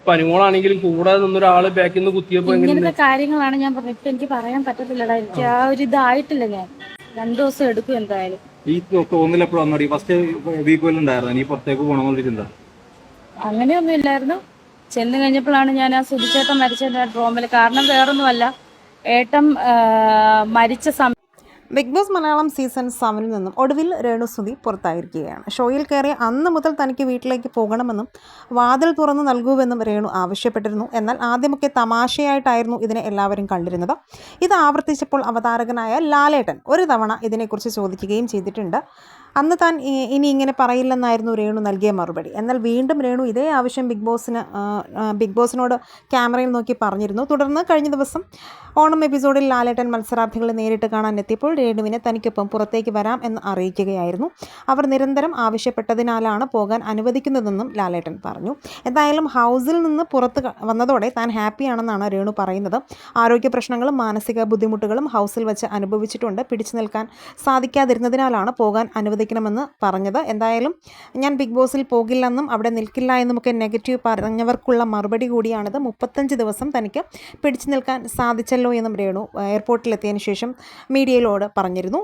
പനിമോളാണെങ്കിലും കൂടെ നിന്നൊരാള് ബാക്കിൽ നിന്ന് കുത്തിയപ്പോ ഇങ്ങനത്തെ കാര്യങ്ങളാണ് ഞാൻ പറഞ്ഞത്. ഇപ്പൊ എനിക്ക് പറയാൻ പറ്റത്തില്ലടാ, എനിക്ക് ആ ഒരു ഇതായിട്ടില്ല. ഞാൻ 2 ദിവസം എടുക്കും എന്തായാലും. ഈ തോന്നില്ല എപ്പോഴും വന്നോടി ഫസ്റ്റ് വീക്ക് ഉണ്ടായിരുന്നു നീ പുറത്തേക്ക് പോകണമെന്നുള്ള ചിന്ത? അങ്ങനെയൊന്നും ഇല്ലായിരുന്നു. ചെന്ന് കഴിഞ്ഞപ്പോഴാണ് ഞാൻ ആ സുധിച്ചേട്ടൻ മരിച്ച ഡ്രോമിൽ. കാരണം വേറൊന്നുമല്ല, ഏട്ടൻ മരിച്ച സമയം. ബിഗ് ബോസ് മലയാളം സീസൺ 7 നിന്നും ഒടുവിൽ രേണുസുതി പുറത്തായിരിക്കുകയാണ്. ഷോയിൽ കയറിയ അന്ന് മുതൽ തനിക്ക് വീട്ടിലേക്ക് പോകണമെന്നും വാതിൽ തുറന്നു നൽകുമെന്നും രേണു ആവശ്യപ്പെട്ടിരുന്നു. എന്നാൽ ആദ്യമൊക്കെ തമാശയായിട്ടായിരുന്നു ഇതിനെ എല്ലാവരും കണ്ടിരുന്നത്. ഇത് ആവർത്തിച്ചപ്പോൾ അവതാരകനായ ലാലേട്ടൻ ഒരു തവണ ഇതിനെക്കുറിച്ച് ചോദിക്കുകയും ചെയ്തിട്ടുണ്ട്. അന്ന് താൻ ഇനി ഇങ്ങനെ പറയില്ലെന്നായിരുന്നു രേണു നൽകിയ മറുപടി. എന്നാൽ വീണ്ടും രേണു ഇതേ ആവശ്യം ബിഗ് ബോസിനോട് ക്യാമറയിൽ നോക്കി പറഞ്ഞിരുന്നു. തുടർന്ന് കഴിഞ്ഞ ദിവസം ഓണം എപ്പിസോഡിൽ ലാലേട്ടൻ മത്സരാർത്ഥികളെ നേരിട്ട് കാണാൻ എത്തിയപ്പോൾ രേണുവിനെ തനിക്കൊപ്പം പുറത്തേക്ക് വരാം എന്ന് അറിയിക്കുകയായിരുന്നു. അവർ നിരന്തരം ആവശ്യപ്പെട്ടതിനാലാണ് പോകാൻ അനുവദിക്കുന്നതെന്നും ലാലേട്ടൻ പറഞ്ഞു. എന്തായാലും ഹൗസിൽ നിന്ന് പുറത്ത് വന്നതോടെ താൻ ഹാപ്പിയാണെന്നാണ് രേണു പറയുന്നത്. ആരോഗ്യ പ്രശ്നങ്ങളും മാനസിക ബുദ്ധിമുട്ടുകളും ഹൗസിൽ വെച്ച് അനുഭവിച്ചിട്ടുണ്ട്. പിടിച്ചു നിൽക്കാൻ സാധിക്കാതിരുന്നതിനാലാണ് പോകാൻ അനുവദിക്കണമെന്ന് പറഞ്ഞത്. എന്തായാലും ഞാൻ ബിഗ് ബോസിൽ പോകില്ലെന്നും അവിടെ നിൽക്കില്ല എന്നുമൊക്കെ നെഗറ്റീവ് പറഞ്ഞവർക്കുള്ള മറുപടി കൂടിയാണിത്. 35 ദിവസം തനിക്ക് പിടിച്ചു നിൽക്കാൻ സാധിച്ചല്ലോ എന്നും രേണു എയർപോർട്ടിലെത്തിയതിനു ശേഷം മീഡിയയിലോട് പറഞ്ഞിരുന്നു.